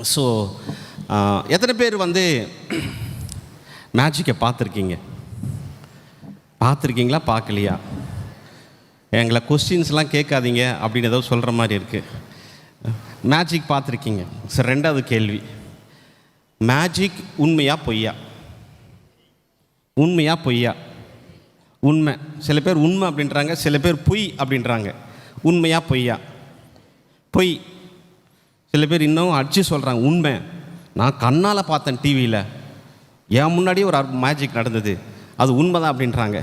So எத்தனை பேர் வந்து மேஜிக்கை பார்த்துருக்கீங்களா பார்க்கலையா? எங்களை கொஸ்டின்ஸ்லாம் கேட்காதீங்க அப்படின்னு ஏதோ சொல்கிற மாதிரி இருக்குது. மேஜிக் பார்த்துருக்கீங்க. சரி, ரெண்டாவது கேள்வி, மேஜிக் உண்மையா பொய்யா? உண்மையா பொய்யா? உண்மை. சில பேர் உண்மை அப்படின்றாங்க, சில பேர் பொய் அப்படின்றாங்க. உண்மையா பொய்யா? பொய். சில பேர் இன்னும் அடிச்சு சொல்கிறாங்க உண்மை, நான் கண்ணால் பார்த்தேன், டிவியில் என் முன்னாடியே ஒரு மேஜிக் நடந்தது, அது உண்மை தான் அப்படின்றாங்க.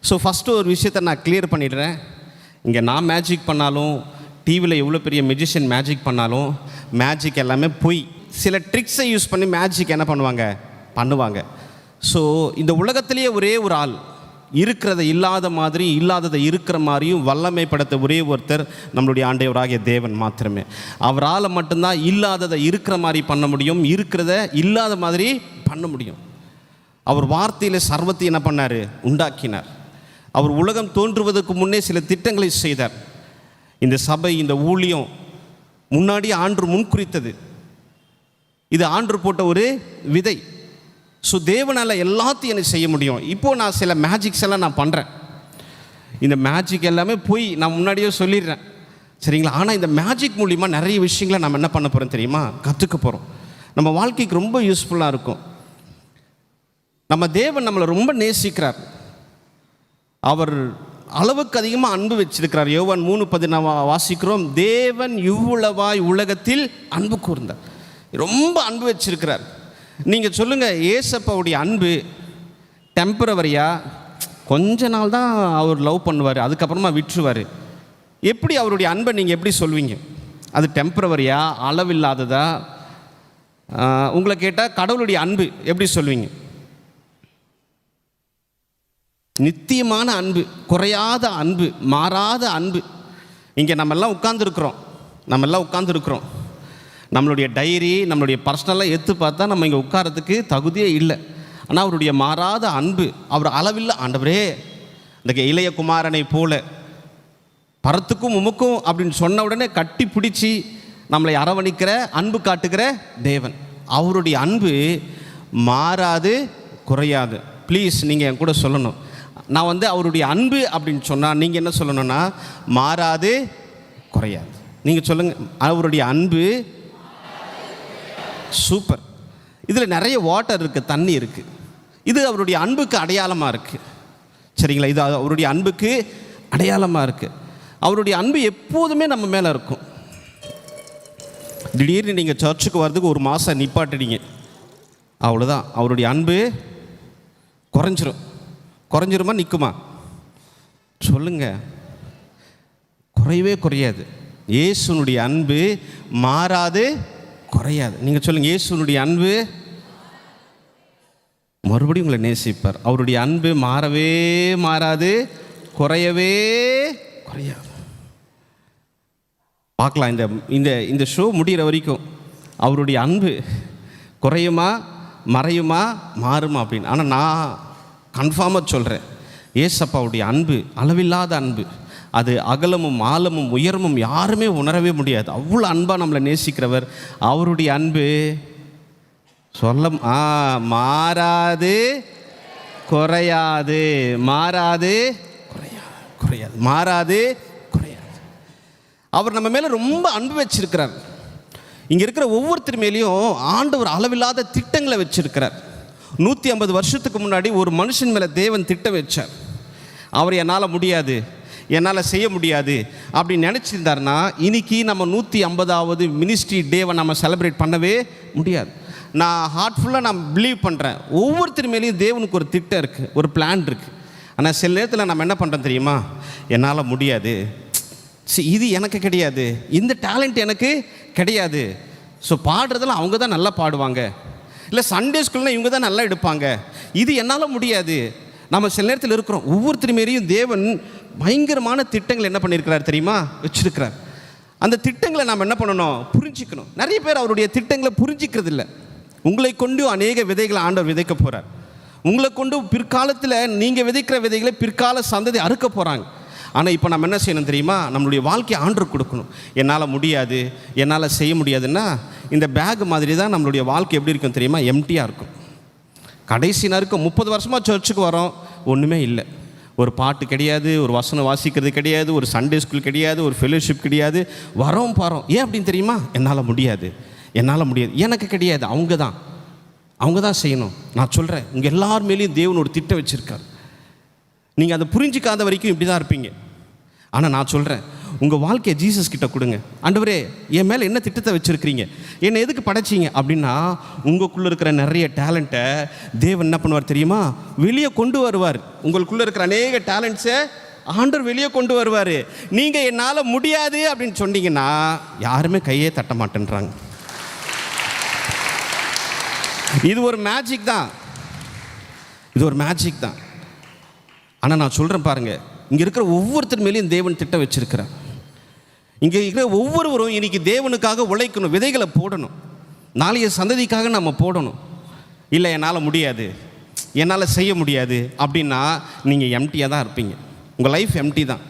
ஸோ ஃபஸ்ட்டு ஒரு விஷயத்தை நான் கிளியர் பண்ணிடுறேன். இங்கே நான் மேஜிக் பண்ணாலும், டிவியில் எவ்வளோ பெரிய மெஜிஷியன் மேஜிக் பண்ணாலும், மேஜிக் எல்லாமே பொய். சில ட்ரிக்ஸை யூஸ் பண்ணி மேஜிக் என்ன பண்ணுவாங்க. ஸோ இந்த உலகத்திலேயே ஒரே ஒரு ஆள், இருக்கிறத இல்லாத மாதிரி, இல்லாததை இருக்கிற மாதிரியும் வல்லமைப்படுத்த ஒரே ஒருத்தர் நம்மளுடைய ஆண்டவராகிய தேவன் மாத்திரமே. அவரால் மட்டும்தான் இல்லாததை இருக்கிற மாதிரி பண்ண முடியும், இருக்கிறத இல்லாத மாதிரி பண்ண முடியும். அவர் வார்த்தையில் சர்வத்தை என்ன பண்ணார்? உண்டாக்கினார். அவர் உலகம் தோன்றுவதற்கு முன்னே சில திட்டங்களை செய்தார். இந்த சபை, இந்த ஊழியம் முன்னாடி ஆண்டு முன்குறித்தது. இது ஆண்டு போட்ட ஒரு விதை. ஸோ தேவனால் எல்லாத்தையும் எனக்கு செய்ய முடியும். இப்போது நான் சில மேஜிக்ஸ் எல்லாம் நான் பண்ணுறேன். இந்த மேஜிக் எல்லாமே போய் நான் முன்னாடியே சொல்லிடுறேன், சரிங்களா? ஆனால் இந்த மேஜிக் மூலிமா நிறைய விஷயங்களை நம்ம என்ன பண்ண போகிறோம் தெரியுமா? கற்றுக்க போகிறோம். நம்ம வாழ்க்கைக்கு ரொம்ப யூஸ்ஃபுல்லாக இருக்கும். நம்ம தேவன் நம்மளை ரொம்ப நேசிக்கிறார். அவர் அளவுக்கு அதிகமாக அன்பு வச்சிருக்கிறார். யோவான் 3:10 வாசிக்கிறோம், தேவன் இவ்வளவாய் உலகத்தில் அன்பு கூர்ந்தார். ரொம்ப அன்பு வச்சிருக்கிறார். நீங்கள் சொல்லுங்கள், ஏசப்பாவுடைய அன்பு டெம்பரவரியா? கொஞ்ச நாள் தான் அவர் லவ் பண்ணுவார், அதுக்கப்புறமா விட்டுருவார். எப்படி அவருடைய அன்பை நீங்கள் எப்படி சொல்வீங்க? அது டெம்பரவரியா, அளவில்லாததா? உங்களை கேட்டால் கடவுளுடைய அன்பு எப்படி சொல்வீங்க? நித்தியமான அன்பு, குறையாத அன்பு, மாறாத அன்பு. இங்கே நம்மெல்லாம் உட்கார்ந்துருக்குறோம். நம்மளுடைய டைரி, நம்மளுடைய பர்சனலாக எடுத்து பார்த்தா நம்ம இங்கே உட்காரத்துக்கு தகுதியே இல்லை. ஆனால் அவருடைய மாறாத அன்பு, அவர் அளவில்லை. ஆண்டவரே, இந்த இளைய குமாரனை போல பரத்துக்கும் உமக்கும் அப்படின்னு சொன்ன உடனே கட்டி பிடிச்சி நம்மளை அரவணிக்கிற, அன்பு காட்டுகிற தேவன். அவருடைய அன்பு மாறாது, குறையாது. ப்ளீஸ் நீங்கள் என் கூட சொல்லணும். நான் வந்து அவருடைய அன்பு அப்படின்னு சொன்னால் நீங்கள் என்ன சொல்லணும்னா, மாறாது, குறையாது. நீங்கள் சொல்லுங்கள், அவருடைய அன்பு. சூப்பர். இதில் நிறைய வாட்டர் இருக்குது, தண்ணி இருக்குது. இது அவருடைய அன்புக்கு அடையாளமாக இருக்குது, சரிங்களா? இது அவருடைய அன்புக்கு அடையாளமாக இருக்குது. அவருடைய அன்பு எப்போதுமே நம்ம மேலே இருக்கும். திடீர்னு நீங்கள் சர்ச்சுக்கு வர்றதுக்கு ஒரு மாதம் நிப்பாட்டினீங்க, அவ்வளோதான், அவருடைய அன்பு குறைஞ்சிருமா நிற்குமா? சொல்லுங்கள், குறையவே குறையாது. இயேசுனுடைய அன்பு மாறாது, குறையாது. நீங்கள் சொல்லுங்கள், இயேசுனுடைய அன்பு மறுபடியும் உங்களை நேசிப்பார். அவருடைய அன்பு மாறவே மாறாது, குறையவே குறையாது. பார்க்கலாம், இந்த ஷோ முடிகிற வரைக்கும் அவருடைய அன்பு குறையுமா, மறையுமா, மாறுமா அப்படின்னு. ஆனால் நான் கன்ஃபார்மாக சொல்கிறேன், ஏசப்பாவுடைய அன்பு அளவில்லாத அன்பு. அது அகலமும் ஆழமும் உயரமும் யாருமே உணரவே முடியாது. அவ்வளோ அன்பாக நம்மளை நேசிக்கிறவர். அவருடைய அன்பு மாறாது, குறையாது, மாறாது, குறையாது, மாறாது, குறையாது. அவர் நம்ம மேலே ரொம்ப அன்பு வச்சிருக்கிறார். இங்கே இருக்கிற ஒவ்வொருத்தர் மேலேயும் ஆண்டவர் அளவில்லாத திட்டங்களை வச்சிருக்கிறார். 150 வருஷத்துக்கு முன்னாடி ஒரு மனுஷன் மேலே தேவன் திட்டம் வச்சார். அவர் என்னால் முடியாது, என்னால் செய்ய முடியாது அப்படின்னு நினச்சிருந்தாருன்னா இன்னைக்கு நம்ம 150வது மினிஸ்ட்ரி டேவை நம்ம செலிப்ரேட் பண்ணவே முடியாது. நான் ஹார்ட்ஃபுல்லாக நான் பிலீவ் பண்ணுறேன், ஒவ்வொருத்தர் மேலேயும் தேவனுக்கு ஒரு திட்டம் இருக்குது, ஒரு பிளான் இருக்குது. ஆனால் சில நேரத்தில் நம்ம என்ன பண்ணுறோம் தெரியுமா? என்னால் முடியாது, இது எனக்கு கிடையாது, இந்த டேலண்ட் எனக்கு கிடையாது. ஸோ பாடுறதெல்லாம் அவங்க தான் நல்லா பாடுவாங்க, இல்லை சண்டே ஸ்கூல்னால் இவங்க தான் நல்லா எடுப்பாங்க, இது என்னால் முடியாது. நம்ம சில நேரத்தில் இருக்கிறோம். ஒவ்வொருத்தர் மாரியும் தேவன் பயங்கரமான திட்டங்கள் என்ன பண்ணியிருக்கிறார் தெரியுமா? வச்சிருக்கிறார். அந்த திட்டங்களை நாம் என்ன பண்ணணும்? புரிஞ்சிக்கணும். நிறைய பேர் அவருடைய திட்டங்களை புரிஞ்சிக்கிறது இல்லை. உங்களை கொண்டு அநேக விதைகளை ஆண்டவர் விதைக்க போகிறார். உங்களை கொண்டு பிற்காலத்தில் நீங்கள் விதைக்கிற விதைகளை பிற்கால சந்ததி அறுக்க போகிறாங்க. ஆனால் இப்போ நம்ம என்ன செய்யணும் தெரியுமா? நம்மளுடைய வாழ்க்கையை ஆண்டவருக்கு கொடுக்கணும். என்னால் முடியாது, என்னால் செய்ய முடியாதுன்னா இந்த பேக் மாதிரி தான் நம்மளுடைய வாழ்க்கை எப்படி இருக்கும் தெரியுமா? எம்டியாக இருக்கும். கடைசி நேரம் 30 வருஷமாக சர்ச்சுக்கு வரோம், ஒன்றுமே இல்லை. ஒரு பாட்டு கிடையாது, ஒரு வசனம் வாசிக்கிறது கிடையாது, ஒரு சண்டே ஸ்கூல் கிடையாது, ஒரு ஃபெலோஷிப் கிடையாது. வரோம் பாரோம். ஏன் அப்படின்னு தெரியுமா? என்னால் முடியாது, என்னால் முடியாது. எனக்கு கிடையாது, அவங்க தான் செய்யணும். நான் சொல்கிறேன், உங்கள் எல்லார் மேலேயும் தேவன் ஒரு திட்டம் வச்சுருக்கார். நீங்கள் அதை புரிஞ்சிக்காத வரைக்கும் இப்படி தான் இருப்பீங்க. ஆனால் நான் சொல்கிறேன், உங்கள் வாழ்க்கையை ஜீசஸ் கிட்ட கொடுங்க. ஆண்டவரே, என் மேலே என்ன திட்டத்தை வச்சுருக்கிறீங்க, என்னை எதுக்கு படைச்சிங்க அப்படின்னா, உங்களுக்குள்ளே இருக்கிற நிறைய டேலண்ட்டை தேவன் என்ன பண்ணுவார் தெரியுமா? வெளியே கொண்டு வருவார். உங்களுக்குள்ளே இருக்கிற அநேக டேலண்ட்ஸை ஆண்டவர் வெளியே கொண்டு வருவார். நீங்கள் என்னால் முடியாது அப்படின்னு சொன்னீங்கன்னா யாருமே கையே தட்ட மாட்டேன்றாங்க. இது ஒரு மேஜிக் தான், இது ஒரு மேஜிக் தான். ஆனால் நான் சொல்கிறேன் பாருங்கள், இங்கே இருக்கிற ஒவ்வொருத்தர் மேலேயும் தேவன் திட்டம் வச்சுருக்கிறார். இங்கே இருக்கிற ஒவ்வொருவரும் இன்றைக்கி தேவனுக்காக உழைக்கணும், விதைகளை போடணும், நாளைய சந்ததிக்காக நம்ம போடணும். இல்லை என்னால் முடியாது, என்னால் செய்ய முடியாது அப்படின்னா நீங்கள் எம்டியாக தான் இருப்பீங்க. உங்கள் லைஃப் எம்டி தான்.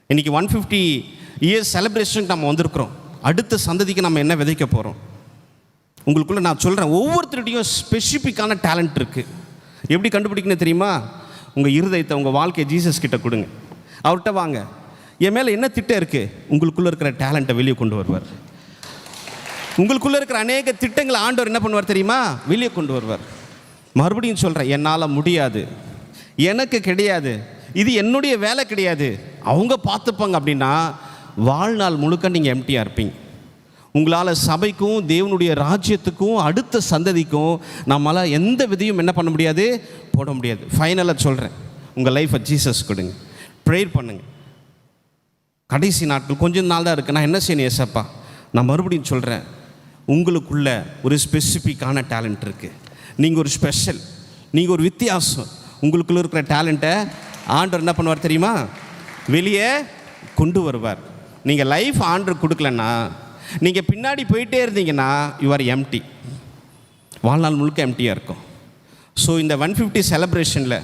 இன்றைக்கி 150 இயர்ஸ் செலிப்ரேஷனுக்கு நம்ம வந்திருக்கிறோம். அடுத்த சந்ததிக்கு நம்ம என்ன விதைக்க போகிறோம்? உங்களுக்குள்ளே நான் சொல்கிறேன், ஒவ்வொருத்தருடையும் ஸ்பெசிஃபிக்கான டேலண்ட் இருக்குது. எப்படி கண்டுபிடிக்கணும் தெரியுமா? உங்கள் இருதயத்தை, உங்கள் வாழ்க்கையை ஜீசஸ் கிட்ட கொடுங்க. அவர்கிட்ட வாங்க, என் மேலே என்ன திட்டம் இருக்குது? உங்களுக்குள்ளே இருக்கிற டேலண்ட்டை வெளியே கொண்டு வருவார். உங்களுக்குள்ளே இருக்கிற அநேக திட்டங்களை ஆண்டவர் என்ன பண்ணுவார் தெரியுமா? வெளியே கொண்டு வருவார். மறுபடியும் சொல்கிறேன், என்னால் முடியாது, எனக்கு கிடையாது, இது என்னுடைய வேலை கிடையாது, அவங்க பார்த்துப்பாங்க அப்படின்னா வாழ்நாள் முழுக்க நீங்கள் எம்டியாக இருப்பீங்க. உங்களால் சபைக்கும் தேவனுடைய ராஜ்யத்துக்கும் அடுத்த சந்ததிக்கும் நம்மளால் எந்த விதையும் என்ன பண்ண முடியாது, போட முடியாது. ஃபைனலாக சொல்கிறேன், உங்கள் லைஃப்பை ஜீசஸ் கொடுங்க, ப்ரேயர் பண்ணுங்கள். கடைசி நாட்கள் கொஞ்சம் நாள் தான் இருக்குது. நான் என்ன செய்யணும் ஏசப்பா? நான் மறுபடியும் சொல்கிறேன், உங்களுக்குள்ள ஒரு ஸ்பெசிஃபிக்கான டேலண்ட் இருக்குது. நீங்கள் ஒரு ஸ்பெஷல், நீங்கள் ஒரு வித்தியாசம். உங்களுக்குள்ளே இருக்கிற டேலண்ட்டை ஆண்டவர் என்ன பண்ணுவார் தெரியுமா? வெளியே கொண்டு வருவார். நீங்கள் லைஃப் ஆண்டவர் கொடுக்கலன்னா, நீங்கள் பின்னாடி போயிட்டே இருந்தீங்கன்னா யூ ஆர் எம்டி. வாழ்நாள் முழுக்க எம்டியாக இருக்கும். ஸோ இந்த 150 செலிப்ரேஷனில்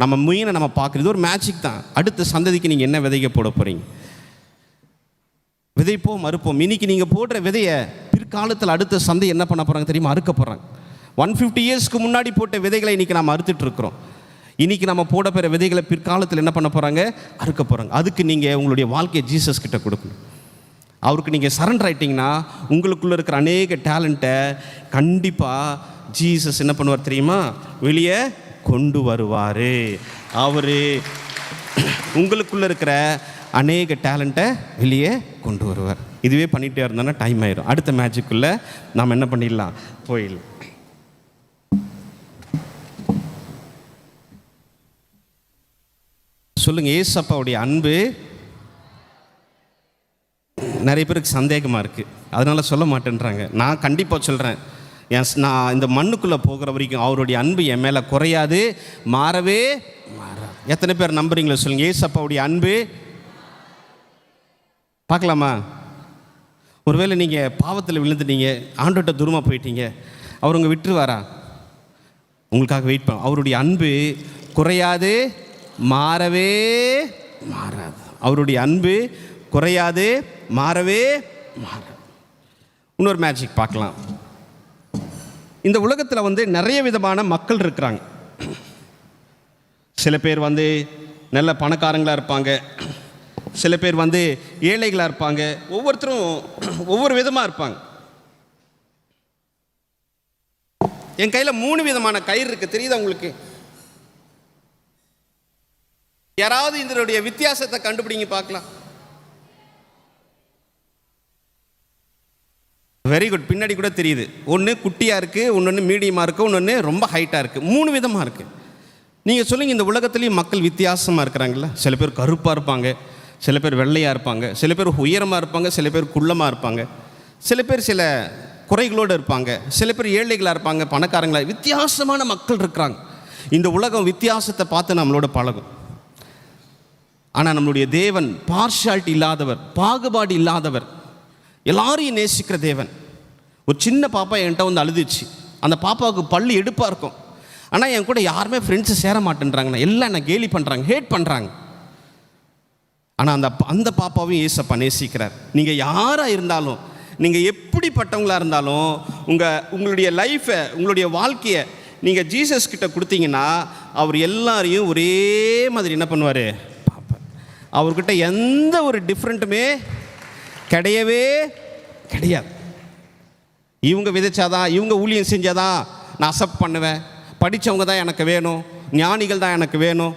நம்ம மெயினை நம்ம பார்க்குறது ஒரு மேஜிக் தான். அடுத்த சந்ததிக்கு நீங்கள் என்ன விதைக்க போட போகிறீங்க? விதைப்போம் மறுப்போம். இன்றைக்கி நீங்கள் போடுற விதையை பிற்காலத்தில் அடுத்த சந்தை என்ன பண்ண போகிறாங்க தெரியுமா? அறுக்க போகிறாங்க. 150 இயர்ஸ்க்கு முன்னாடி போட்ட விதைகளை இன்றைக்கி நம்ம அறுத்துட்ருக்குறோம். இன்றைக்கி நம்ம போட போகிற விதைகளை பிற்காலத்தில் என்ன பண்ண போகிறாங்க? அறுக்க போகிறாங்க. அதுக்கு நீங்கள் உங்களுடைய வாழ்க்கையை ஜீசஸ் கிட்ட கொடுக்கணும். அவருக்கு நீங்கள் சரண்டர் ஆகிட்டிங்கன்னா உங்களுக்குள்ளே இருக்கிற அநேக டேலண்ட்டை கண்டிப்பாக ஜீசஸ் என்ன பண்ணுவார் தெரியுமா? வெளியே கொண்டு வருவார். அவர் உங்களுக்குள்ளே இருக்கிற அநேக டேலண்ட்டை வெளியே கொண்டு வருவார். இதுவே பண்ணிகிட்டே இருந்தோன்னா டைம் ஆயிடும். அடுத்த மேட்சுக்குள்ளே நாம் என்ன பண்ணிடலாம், போயிடலாம். சொல்லுங்கள், ஏசப்பாவுடைய அன்பு நிறைய பேருக்கு சந்தேகமாக இருக்குது, அதனால் சொல்ல மாட்டேன்றாங்க. நான் கண்டிப்பாக சொல்கிறேன், நான் இந்த மண்ணுக்குள்ளே போகிற வரைக்கும் அவருடைய அன்பு என் மேலே குறையாது, மாறவே மாறாது. எத்தனை பேர் நம்புறீங்களோ சொல்லுங்கள், ஏசப்பாவுடைய அன்பு. பார்க்கலாமா? ஒருவேளை நீங்கள் பாவத்தில் விழுந்துட்டீங்க, ஆண்டவர்கிட்ட தூரமாக போயிட்டீங்க, அவர் உங்கள் விட்டுருவாரா? உங்களுக்காக வெயிட் பண்ண. அவருடைய அன்பு குறையாது, மாறவே மாறாது. அவருடைய அன்பு குறையாது, மாறவே மாறாது. இன்னொரு மேஜிக் பார்க்கலாம். இந்த உலகத்தில் நிறைய விதமான மக்கள் இருக்கிறாங்க. சில பேர் நல்ல பணக்காரங்களாக இருப்பாங்க, சில பேர் ஏழைகளாக இருப்பாங்க. ஒவ்வொருத்தரும் ஒவ்வொரு விதமாக இருப்பாங்க. என் கையில் 3 விதமான கயிறு இருக்குது, தெரியுதா உங்களுக்கு? யாராவது இதனுடைய வித்தியாசத்தை கண்டுபிடிங்க பார்க்கலாம். Very good. பின்னாடி கூட தெரியுது. ஒன்று குட்டியாக இருக்குது, ஒன்று மீடியமாக இருக்குது, ஒன்று ரொம்ப ஹைட்டாக இருக்குது. 3 விதமாக இருக்குது. நீங்கள் சொல்லுங்கள், இந்த உலகத்துலேயும் மக்கள் வித்தியாசமாக இருக்கிறாங்களா? சில பேர் கருப்பாக இருப்பாங்க, சில பேர் வெள்ளையாக இருப்பாங்க, சில பேர் உயரமாக இருப்பாங்க, சில பேர் குள்ளமாக இருப்பாங்க, சில பேர் சில குறைகளோடு இருப்பாங்க, சில பேர் ஏழைகளாக இருப்பாங்க, பணக்காரங்களாக. வித்தியாசமான மக்கள் இருக்கிறாங்க. இந்த உலகம் வித்தியாசத்தை பார்த்து நம்மளோட பழகும். ஆனால் நம்மளுடைய தேவன் பார்ஷாலிட்டி இல்லாதவர், பாகுபாடு இல்லாதவர், எல்லாரையும் நேசிக்கிற தேவன். ஒரு சின்ன பாப்பா என்கிட்ட அழுதுச்சு. அந்த பாப்பாவுக்கு பல்லு எடுப்பாக இருக்கும், ஆனால் என் கூட யாருமே ஃப்ரெண்ட்ஸு சேர மாட்டேன்றாங்கண்ணா. எல்லாம் என்னை கேலி பண்ணுறாங்க, ஹேட் பண்ணுறாங்க. ஆனால் அந்த பாப்பாவையும் ஏசப்பா நேசிக்கிறார். நீங்கள் யாராக இருந்தாலும், நீங்கள் எப்படிப்பட்டவங்களாக இருந்தாலும், உங்களுடைய லைஃப்பை, உங்களுடைய வாழ்க்கையை நீங்கள் ஜீசஸ் கிட்ட கொடுத்தீங்கன்னா அவர் எல்லாரையும் ஒரே மாதிரி என்ன பண்ணுவார்? பார்ப்பார். அவர்கிட்ட எந்த ஒரு டிஃப்ரெண்ட்டுமே கிடையவே கிடையாது. இவங்க விதைச்சாதான், இவங்க ஊழியம் செஞ்சாதான் நான் அக்செப்ட் பண்ணுவேன், படித்தவங்க தான் எனக்கு வேணும், ஞானிகள் தான் எனக்கு வேணும்,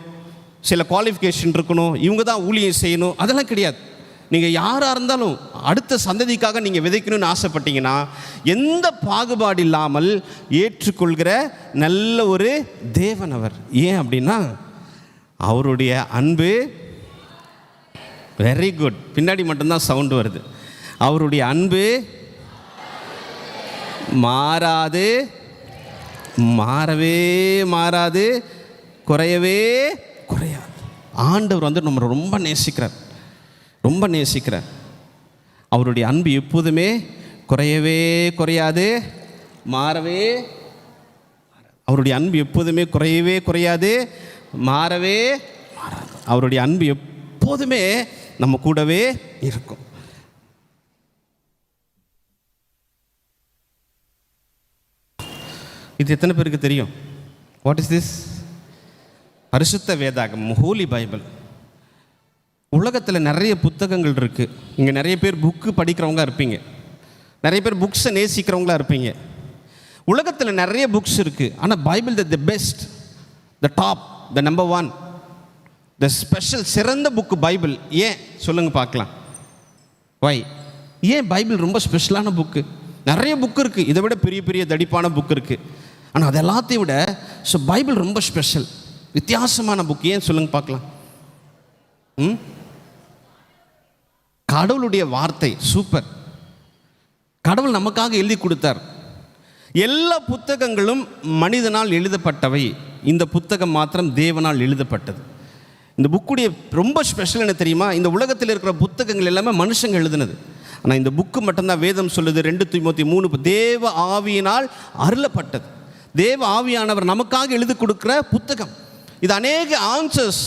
சில குவாலிஃபிகேஷன் இருக்கணும், இவங்க தான் ஊழியம் செய்யணும், அதெல்லாம் கிடையாது. நீங்கள் யாராக இருந்தாலும் அடுத்த சந்ததிக்காக நீங்கள் விதைக்கணும்னு ஆசைப்பட்டீங்கன்னா எந்த பாகுபாடு இல்லாமல் ஏற்றுக்கொள்கிற நல்ல ஒரு தேவன் அவர். ஏன் அப்படின்னா அவருடைய அன்பு வெரி குட். பின்னாடி மட்டும்தான் சவுண்டு வருது. அவருடைய அன்பு மாறாது, மாறவே மாறாது, குறையவே குறையாது. ஆண்டவர் வந்து நம்ம ரொம்ப நேசிக்கிறார், ரொம்ப நேசிக்கிறார். அவருடைய அன்பு எப்போதுமே குறையவே குறையாது, மாறவே. அவருடைய அன்பு எப்போதுமே குறையவே குறையாது, மாறவே மாறாது. அவருடைய அன்பு எப்போதுமே நம்ம கூடவே இருக்கும். இது எத்தனை பேருக்கு தெரியும்? What is this? பரிசுத்த வேதாகம், ஹோலி பைபிள். உலகத்தில் நிறைய புத்தகங்கள் இருக்குது. இங்கே நிறைய பேர் புக்கு படிக்கிறவங்க இருப்பீங்க, நிறைய பேர் புக்ஸை நேசிக்கிறவங்களா இருப்பீங்க. உலகத்தில் நிறைய புக்ஸ் இருக்குது, ஆனால் Bible the best, the top, the number one, the special, சிறந்த புக்கு பைபிள். ஏன் சொல்லுங்கள் பார்க்கலாம். வை? ஏன் பைபிள் ரொம்ப ஸ்பெஷலான புக்கு? நிறைய புக்கு இருக்குது, இதை விட பெரிய பெரிய தடிப்பான புக்கு இருக்குது, ஆனால் அது எல்லாத்தையும் விட பைபிள் ரொம்ப ஸ்பெஷல், வித்தியாசமான புக். ஏன் சொல்லுங்கள் பார்க்கலாம். கடவுளுடைய வார்த்தை சூப்பர். கடவுள் நமக்காக எழுதி கொடுத்தார். எல்லா புத்தகங்களும் மனிதனால் எழுதப்பட்டவை, இந்த புத்தகம் மாத்திரம் தேவனால் எழுதப்பட்டது. இந்த புக்குடைய ரொம்ப ஸ்பெஷல் என்ன தெரியுமா? இந்த உலகத்தில் இருக்கிற புத்தகங்கள் எல்லாமே மனுஷங்க எழுதுனது, ஆனால் இந்த புக்கு மட்டும்தான் வேதம் சொல்லுது 2 தீமோத்தேயு 3 தேவ ஆவியினால் அருளப்பட்டது. தேவ ஆவியானவர் நமக்காக எழுதி கொடுக்குற புத்தகம். இது அநேக ஆன்சர்ஸ்,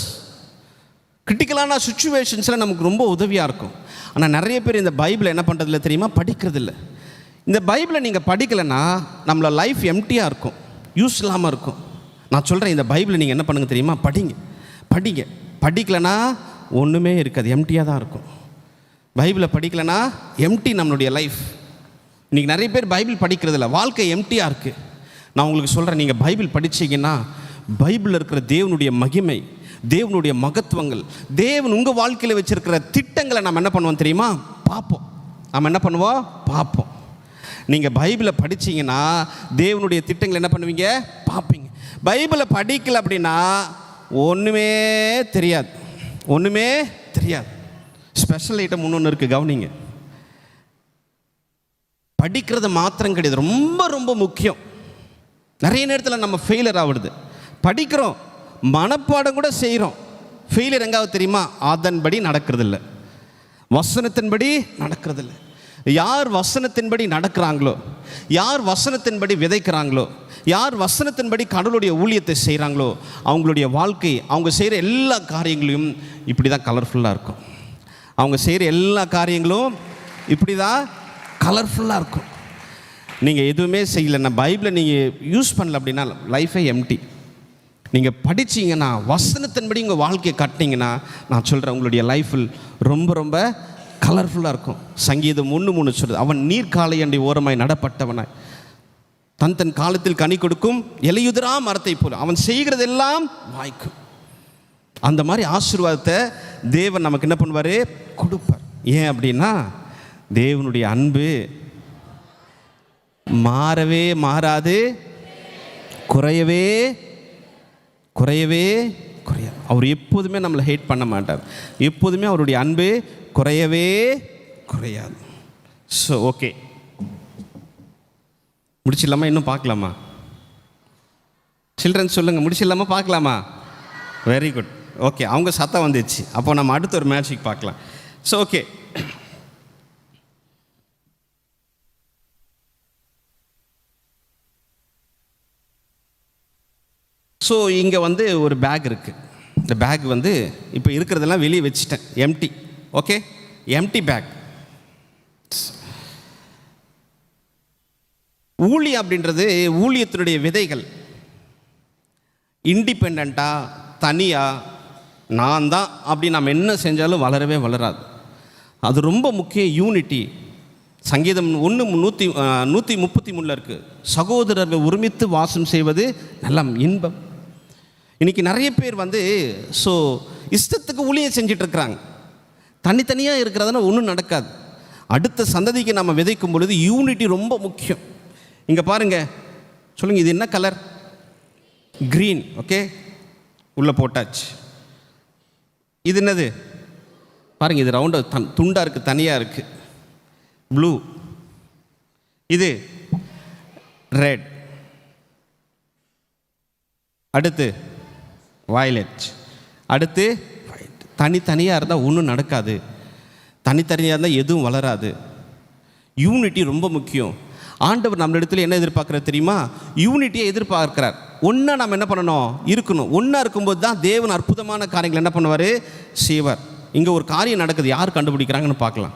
கிரிட்டிக்கலான சுச்சுவேஷன்ஸில் நமக்கு ரொம்ப உதவியாக இருக்கும். ஆனால் நிறைய பேர் இந்த பைபிளை என்ன பண்ணுறதில்ல தெரியுமா? படிக்கிறதில்ல. இந்த பைபிளை நீங்கள் படிக்கலைன்னா நம்மளோட லைஃப் எம்டியாக இருக்கும், யூஸ் இல்லாமல் இருக்கும். நான் சொல்கிறேன், இந்த பைபிளை நீங்கள் என்ன பண்ணுங்க தெரியுமா? படிங்க, படிங்க. படிக்கலைன்னா ஒன்றுமே இருக்காது, எம்டியாக தான் இருக்கும். பைபிளை படிக்கலைன்னா எம்டி நம்மளுடைய லைஃப். இன்றைக்கி நிறைய பேர் பைபிள் படிக்கிறதில்ல, வாழ்க்கை எம்டியாக இருக்குது. நான் உங்களுக்கு சொல்கிறேன், நீங்கள் பைபிள் படித்தீங்கன்னா பைபிளில் இருக்கிற தேவனுடைய மகிமை, தேவனுடைய மகத்துவங்கள், தேவன் உங்கள் வாழ்க்கையில் வச்சுருக்கிற திட்டங்களை நம்ம என்ன பண்ணுவோம் தெரியுமா? பார்ப்போம். நம்ம என்ன பண்ணுவோம்? பார்ப்போம். நீங்கள் பைபிளை படித்தீங்கன்னா தேவனுடைய திட்டங்களை என்ன பண்ணுவீங்க? பார்ப்பீங்க. பைபிளை படிக்கலை அப்படின்னா ஒன்றுமே தெரியாது, ஒன்றுமே தெரியாது. ஸ்பெஷல் ஐட்டம் ஒன்று இருக்குது, கவனிங்க. படிக்கிறது மாத்திரம் கிடையாது, ரொம்ப ரொம்ப முக்கியம். நிறைய நேரத்தில் நம்ம ஃபெயிலியர் ஆகிடுது. படிக்கிறோம், மனப்பாடம் கூட செய்கிறோம், ஃபெயிலியர் எங்காவது தெரியுமா? அதன்படி நடக்கிறதில்ல, வசனத்தின்படி நடக்கிறதில்ல. யார் வசனத்தின்படி நடக்கிறாங்களோ, யார் வசனத்தின்படி விதைக்கிறாங்களோ, யார் வசனத்தின்படி கடவுளுடைய ஊழியத்தை செய்கிறாங்களோ, அவங்களுடைய வாழ்க்கை, அவங்க செய்கிற எல்லா காரியங்களையும் இப்படி தான் கலர்ஃபுல்லாக இருக்கும். அவங்க செய்கிற எல்லா காரியங்களும் இப்படி தான் கலர்ஃபுல்லாக இருக்கும். நீங்கள் எதுவுமே செய்யலைன்னா, பைபிளை நீங்கள் யூஸ் பண்ணல அப்படின்னா லைஃபே எம்டி. நீங்கள் படித்தீங்கன்னா, வசனத்தின்படி உங்கள் வாழ்க்கையை கட்டினீங்கன்னா, நான் சொல்கிறேன், உங்களுடைய லைஃப்பில் ரொம்ப ரொம்ப கலர்ஃபுல்லாக இருக்கும். சங்கீதம் 1:3 சொல்லுது, அவன் நீர்க்காலை அண்டி ஓரமாய் நடப்பட்டவனாய் தன் தன் காலத்தில் கனி கொடுக்கும் இலையுதிரா மரத்தை போல அவன் செய்கிறதெல்லாம் வாய்க்கும். அந்த மாதிரி ஆசீர்வாதத்தை தேவன் நமக்கு என்ன பண்ணுவார்? கொடுப்பார். ஏன் அப்படின்னா தேவனுடைய அன்பு மாறவே மாறாது, குறையவே குறையவே குறையாது. அவர் எப்போதுமே நம்மளை ஹேட் பண்ண மாட்டார், எப்போதுமே அவருடைய அன்பு குறையவே குறையாது. ஸோ ஓகே, முடிச்சிடலாமா? இன்னும் பார்க்கலாமா? சில்ட்ரன்ஸ் சொல்லுங்கள், முடிச்சிடலாமா? பார்க்கலாமா? Very good. ஓகே, அவங்க சத்தம் வந்துச்சு. அப்போ நம்ம அடுத்த ஒரு மேட்சிக் பார்க்கலாம். ஸோ ஓகே, ஸோ இங்கே வந்து ஒரு பேக் இருக்குது. இந்த பேக் வந்து இப்போ இருக்கிறதெல்லாம் வெளியே வச்சுட்டேன், எம்டி. Okay, empty back. ஊழியம் அப்படின்றது ஊழியத்தினுடைய விதைகள். இண்டிபெண்ட்டாக தனியாக நான் தான் அப்படி நம்ம என்ன செஞ்சாலும் வளரவே வளராது. அது ரொம்ப முக்கியம், யூனிட்டி. சங்கீதம் 1:133 இருக்குது, சகோதரர்கள் ஒருமித்து வாசம் செய்வது நல்ல இன்பம். இன்றைக்கி நிறைய பேர் வந்து இஷ்டத்துக்கு ஊழியம் செஞ்சிட்ருக்குறாங்க. தனித்தனியாக இருக்கிறதுனா ஒன்றும் நடக்காது. அடுத்த சந்ததிக்கு நம்ம விதைக்கும் பொழுது யூனிட்டி ரொம்ப முக்கியம். இங்கே பாருங்கள், சொல்லுங்கள், இது என்ன கலர்? க்ரீன். ஓகே, உள்ளே போட்டாச்சு. இது என்னது பாருங்கள், இது ரவுண்டாக துண்டாக இருக்குது, தனியாக இருக்குது, ப்ளூ. இது ரெட். அடுத்து வயலட். அடுத்து ஒயிட். தனித்தனியாக இருந்தால் ஒன்றும் நடக்காது. தனித்தனியாக இருந்தால் எதுவும் வளராது. யூனிட்டி ரொம்ப முக்கியம். ஆண்டவர் நம்ம இடத்துல என்ன எதிர்பார்க்குறாரு தெரியுமா? யூனிட்டியை எதிர்பார்க்கிறார். ஒன்றா நம்ம என்ன பண்ணணும்? இருக்கணும். ஒன்றா இருக்கும்போது தான் தேவன் அற்புதமான காரியங்கள் என்ன பண்ணுவார்? செய்வார். இங்கே ஒரு காரியம் நடக்குது, யார் கண்டுபிடிக்கிறாங்கன்னு பார்க்கலாம்.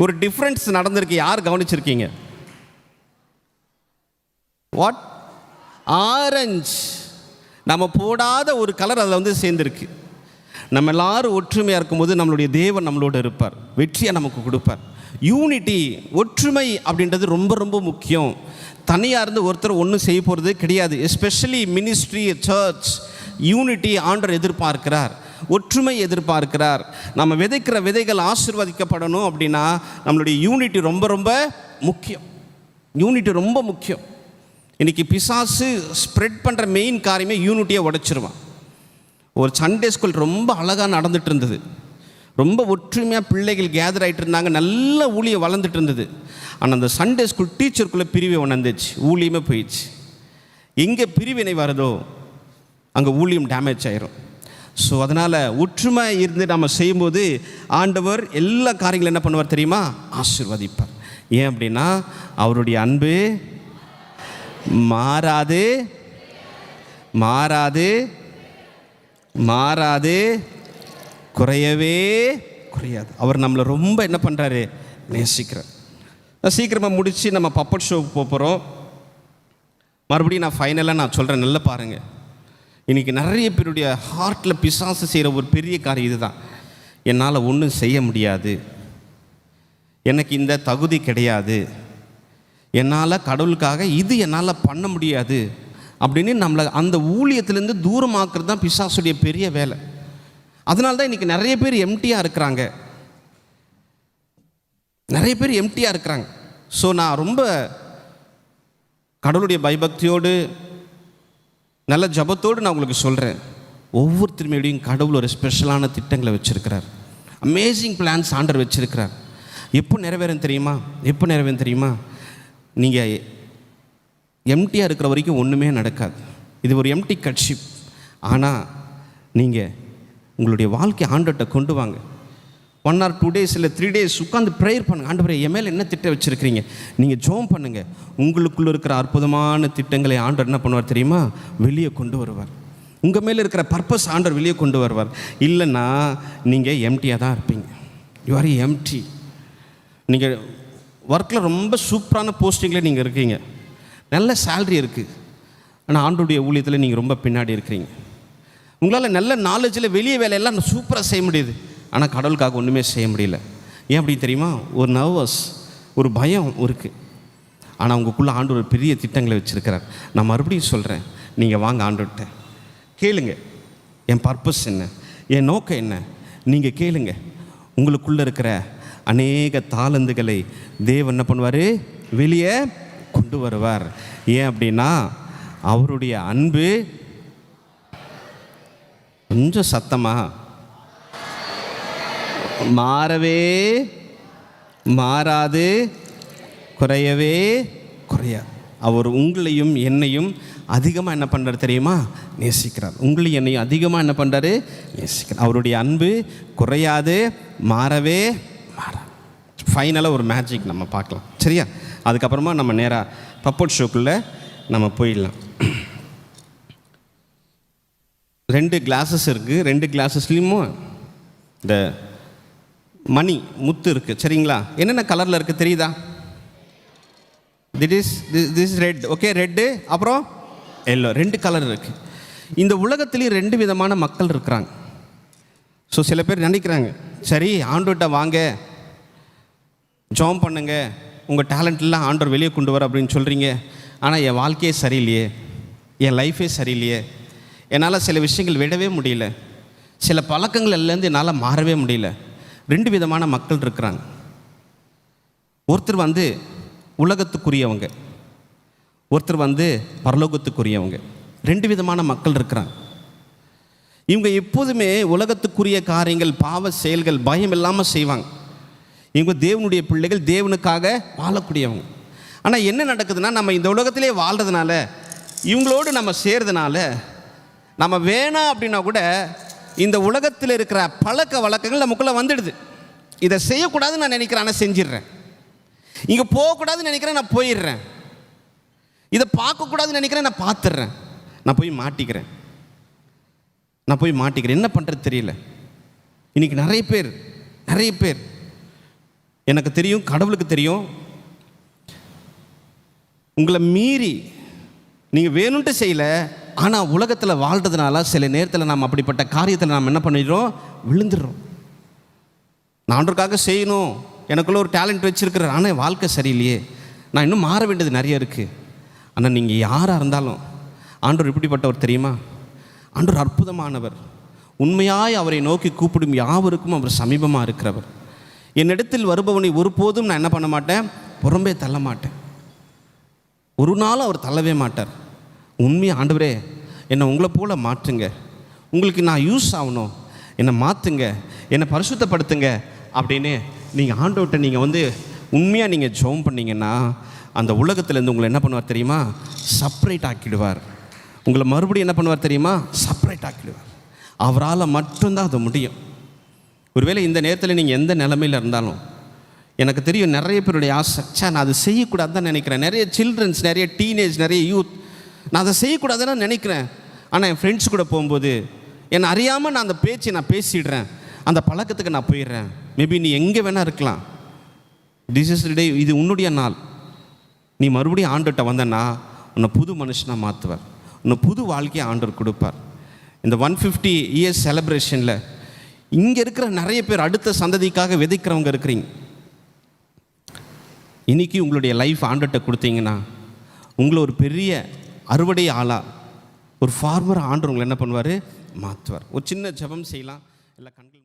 ஒரு டிஃப்ரென்ஸ் நடந்திருக்கு, யார் கவனிச்சிருக்கீங்க? வாட்? ஆரஞ்சு. நம்ம போடாத ஒரு கலர் அதில் வந்து சேர்ந்துருக்கு. நம்ம எல்லாரும் ஒற்றுமையாக இருக்கும்போது நம்மளுடைய தேவன் நம்மளோட இருப்பார், வெற்றியை நமக்கு கொடுப்பார். யூனிட்டி, ஒற்றுமை அப்படின்றது ரொம்ப ரொம்ப முக்கியம். தனியாக இருந்து ஒருத்தர் ஒன்றும் செய்ய போகிறது கிடையாது. எஸ்பெஷலி மினிஸ்ட்ரி, சர்ச், யூனிட்டி ஆண்டவர் எதிர்பார்க்கிறார், ஒற்றுமை எதிர்பார்க்கிறார். நம்ம விதைக்கிற விதைகள் ஆசீர்வதிக்கப்படணும் அப்படின்னா நம்மளுடைய யூனிட்டி ரொம்ப ரொம்ப முக்கியம். யூனிட்டி ரொம்ப முக்கியம். இன்றைக்கி பிசாசு ஸ்ப்ரெட் பண்ணுற மெயின் காரியமே யூனிட்டியை உடைச்சிருவான். ஒரு சண்டே ஸ்கூல் ரொம்ப அழகாக நடந்துட்டு இருந்தது, ரொம்ப ஒற்றுமையாக பிள்ளைகள் கேதர் ஆகிட்டு இருந்தாங்க, நல்ல ஊழியம் வளர்ந்துட்டு இருந்தது. ஆனால் அந்த சண்டே ஸ்கூல் டீச்சருக்குள்ளே பிரிவை உணர்ந்துச்சு, ஊழியமே போயிடுச்சு. எங்கே பிரிவினை வருதோ அங்கே ஊழியம் டேமேஜ் ஆயிரும். ஸோ அதனால் ஒற்றுமை இருந்து நம்ம செய்யும்போது ஆண்டவர் எல்லா காரியங்களும் என்ன பண்ணுவார் தெரியுமா? ஆசீர்வதிப்பார். ஏன் அப்படின்னா அவருடைய அன்பு மாறாது, மாறாது, மாறாது, குறையவே குறையாது. அவர் நம்மளை ரொம்ப என்ன பண்ணுறாரு? நேசிக்கிறார். சீக்கிரமாக முடித்து நம்ம பப்பட் ஷோவுக்கு போகிறோம். மறுபடியும் நான் ஃபைனலாக நான் சொல்கிறேன், நல்லா பாருங்கள். இன்றைக்கி நிறைய பேருடைய ஹார்ட்டில் பிசாசு செய்கிற ஒரு பெரிய காரியம் இதுதான். என்னால் ஒன்றும் செய்ய முடியாது, எனக்கு இந்த தகுதி கிடையாது, என்னால் கடவுளுக்காக இது என்னால் பண்ண முடியாது அப்படின்னு நம்மளை அந்த ஊழியத்திலேருந்து தூரமாக்குறது தான் பிசாசுடைய பெரிய வேலை. அதனால தான் இன்றைக்கி நிறைய பேர் எம்டியாக இருக்கிறாங்க, நிறைய பேர் எம்டியாக இருக்கிறாங்க. ஸோ நான் ரொம்ப கடவுளுடைய பயபக்தியோடு நல்ல ஜபத்தோடு நான் உங்களுக்கு சொல்கிறேன், ஒவ்வொருத்தருமையும் கடவுள் ஒரு ஸ்பெஷலான திட்டங்களை வச்சுருக்கிறார். அமேசிங் பிளான்ஸ் ஆண்டவர் வச்சுருக்கிறார். எப்போ நிறைவேறும் தெரியுமா? எப்போ நிறைவேறும் தெரியுமா? நீங்கள் எம்டியாக இருக்கிற வரைக்கும் ஒன்றுமே நடக்காது. இது ஒரு எம்டி கட்ஷிப். ஆனால் நீங்கள் உங்களுடைய வாழ்க்கை ஆண்டவர்கிட்ட கொண்டு வாங்க. 1 or 2 days இல்லை 3 days உட்காந்து ப்ரேயர் பண்ணுங்கள். ஆண்டவரே என் மேலே என்ன திட்டம் வச்சுருக்கிறீங்க? நீங்கள் ஜெபம் பண்ணுங்கள். உங்களுக்குள்ளே இருக்கிற அற்புதமான திட்டங்களை ஆண்டவர் என்ன பண்ணுவார் தெரியுமா? வெளியே கொண்டு வருவார். உங்கள் மேலே இருக்கிற பர்பஸ் ஆண்டவர் வெளியே கொண்டு வருவார். இல்லைன்னா நீங்கள் எம்டியாக தான் இருப்பீங்க. You are MD. நீங்கள் ஒர்க்கில் ரொம்ப சூப்பரான போஸ்டிங்கில் நீங்கள் இருக்கீங்க, நல்ல சேல்ரி இருக்குது, ஆனால் ஆண்டவருடைய ஊழியத்தில் நீங்கள் ரொம்ப பின்னாடி இருக்கிறீங்க. உங்களால் நல்ல நாலேஜில் வெளியே வேலையெல்லாம் சூப்பராக செய்ய முடியுது, ஆனால் கடவுளுக்காக ஒன்றுமே செய்ய முடியல. ஏன் அப்படின்னு தெரியுமா? ஒரு நர்வஸ், ஒரு பயம் இருக்குது. ஆனால் உங்களுக்குள்ளே ஆண்டவர் ஒரு பெரிய திட்டங்களை வச்சுருக்கிறார். நான் மறுபடியும் சொல்கிறேன், நீங்கள் வாங்க ஆண்டவர்கிட்ட கேளுங்க, என் பர்பஸ் என்ன, என் நோக்கம் என்ன, நீங்கள் கேளுங்க. உங்களுக்குள்ளே இருக்கிற அநேக தாளந்துகளை தேவன் என்ன பண்ணுவார்? வெளியே கொண்டு வருவார். ஏன் அப்படின்னா அவருடைய அன்பு, கொஞ்சம் சத்தமா, மாறவே மாறாது, குறையவே குறையாது. அவர் உங்களையும் என்னையும் அதிகமாக என்ன பண்ணுறாரு தெரியுமா? நேசிக்கிறார். உங்களையும் என்னையும் அதிகமாக என்ன பண்ணுறாரு? நேசிக்கிறார். அவருடைய அன்பு குறையாது, மாறவே மாறாது. ஃபைனலாக ஒரு மேஜிக் நம்ம பார்க்கலாம், சரியா? அதுக்கப்புறமா நம்ம நேராக பப்போட் ஷோக்குள்ளே நம்ம போயிடலாம். 2 கிளாஸஸ் இருக்குது. 2 கிளாஸஸ்லேயும் இந்த மணி முத்து இருக்குது. சரிங்களா? என்னென்ன கலரில் இருக்குது தெரியுதா? This red. ஓகே, ரெட்டு, அப்புறம் எல்லோ. 2 கலர் இருக்குது. இந்த உலகத்துலேயும் 2 விதமான மக்கள் இருக்கிறாங்க. ஸோ சில பேர் நினைக்கிறாங்க, சரி ஆண்டவர்கிட்ட வாங்க, ஜாம் பண்ணுங்க, உங்கள் டேலண்ட்லாம் ஆண்டவர் வெளியே கொண்டு வர அப்படின்னு சொல்கிறீங்க. ஆனால் என் வாழ்க்கையே சரியில்லையே, என் லைஃபே சரியில்லையே, என்னால் சில விஷயங்கள் விடவே முடியல, சில பழக்கங்கள்லேருந்து என்னால் மாறவே முடியல. 2 விதமான மக்கள் இருக்கிறாங்க. ஒருத்தர் வந்து உலகத்துக்குரியவங்க, ஒருத்தர் வந்து பரலோகத்துக்குரியவங்க. 2 விதமான மக்கள் இருக்கிறாங்க. இவங்க எப்போதுமே உலகத்துக்குரிய காரியங்கள், பாவ செயல்கள், பயம் இல்லாமல் செய்வாங்க. இவங்க தேவனுடைய பிள்ளைகள், தேவனுக்காக வாழக்கூடியவங்க. ஆனால் என்ன நடக்குதுன்னா, நம்ம இந்த உலகத்திலே வாழ்கிறதுனால, இவங்களோடு நம்ம சேர்றதுனால, நம்ம வேணாம் அப்படின்னா கூட இந்த உலகத்தில் இருக்கிற பழக்க வழக்கங்கள் நமக்குள்ளே வந்துடுது. இதை செய்யக்கூடாதுன்னு நான் நினைக்கிறேன், ஆனால் செஞ்சிடுறேன். இங்கே போகக்கூடாதுன்னு நினைக்கிறேன், நான் போயிடுறேன். இதை பார்க்கக்கூடாதுன்னு நினைக்கிறேன், நான் பார்த்துடுறேன். நான் போய் மாட்டிக்கிறேன். என்ன பண்ணுறது தெரியல. இன்றைக்கி நிறைய பேர் எனக்கு தெரியும், கடவுளுக்கு தெரியும், உங்களை மீறி நீங்கள் வேணும்ட்டு செய்யலை, ஆனால் உலகத்தில் வாழ்கிறதுனால சில நேரத்தில் நாம் அப்படிப்பட்ட காரியத்தில் நாம் என்ன பண்ணிடுறோம், விழுந்துடுறோம். நான் ஆண்டவருக்காக செய்யணும், எனக்குள்ள ஒரு டேலண்ட் வச்சுருக்கிறேன், ஆனால் வாழ்க்கை சரியில்லையே, நான் இன்னும் மாற வேண்டியது நிறைய இருக்குது. ஆனால் நீங்கள் யாராக இருந்தாலும் ஆண்டவர் இப்படிப்பட்டவர் தெரியுமா? ஆண்டவர் அற்புதமானவர். உண்மையாய் அவரை நோக்கி கூப்பிடும் யாவருக்கும் அவர் சமீபமாக இருக்கிறவர். என்னிடத்தில் வருபவனை ஒருபோதும் நான் என்ன பண்ண மாட்டேன், புறம்பே தள்ள மாட்டேன். ஒரு நாளும் அவர் தள்ளவே மாட்டார். உண்மையாக ஆண்டவரே என்னை உங்களை போல் மாற்றுங்க, உங்களுக்கு நான் யூஸ் ஆகணும், என்னை மாற்றுங்க, என்னை பரிசுத்தப்படுத்துங்க அப்படின்னு நீங்கள் ஆண்டவர்கிட்ட நீங்கள் வந்து உண்மையாக நீங்கள் ஜெபம் பண்ணிங்கன்னா, அந்த உலகத்துலேருந்து உங்களை என்ன பண்ணுவார் தெரியுமா, செப்பரேட் ஆக்கிடுவார். உங்களை மறுபடியும் என்ன பண்ணுவார் தெரியுமா, செப்பரேட் ஆக்கிடுவார். அவரால் மட்டும்தான் அது முடியும். ஒருவேளை இந்த நேரத்தில் நீங்கள் எந்த நிலைமையில் இருந்தாலும், எனக்கு தெரியும் நிறைய பேருடைய ஆசை, நான் அதை செய்யக்கூடாது தான் நினைக்கிறேன். நிறைய சில்ட்ரன்ஸ், நிறைய டீனேஜ், நிறைய யூத், நான் அதை செய்யக்கூடாதுன்னு நினைக்கிறேன். ஆனால் என் ஃப்ரெண்ட்ஸ் கூட போகும்போது என்னை அறியாமல் நான் அந்த பேச்சை நான் பேசிடுறேன், அந்த பழக்கத்துக்கு நான் போயிடுறேன். மேபி நீ எங்கே வேணால் இருக்கலாம். திஸ் இஸ் டே, இது உன்னுடைய நாள். நீ மறுபடியும் ஆண்டவர்கிட்ட வந்தன்னா உன்னை புது மனுஷனாக மாற்றுவார், உன்னை புது வாழ்க்கையை ஆண்டவர் கொடுப்பார். இந்த 150 இயர்ஸ் செலிப்ரேஷனில் இங்கே இருக்கிற நிறைய பேர் அடுத்த சந்ததிக்காக விதைக்கிறவங்க இருக்கிறீங்க. இன்றைக்கி உங்களுடைய லைஃப் ஆண்டவர்கிட்ட கொடுத்தீங்கன்னா உங்களை ஒரு பெரிய அறுவடை ஆளாக, ஒரு ஃபார்மர் ஆண்டவர் உங்களை என்ன பண்ணுவார், மாற்றுவார். ஒரு சின்ன ஜெபம் செய்யலாம். இல்லை கண்கள்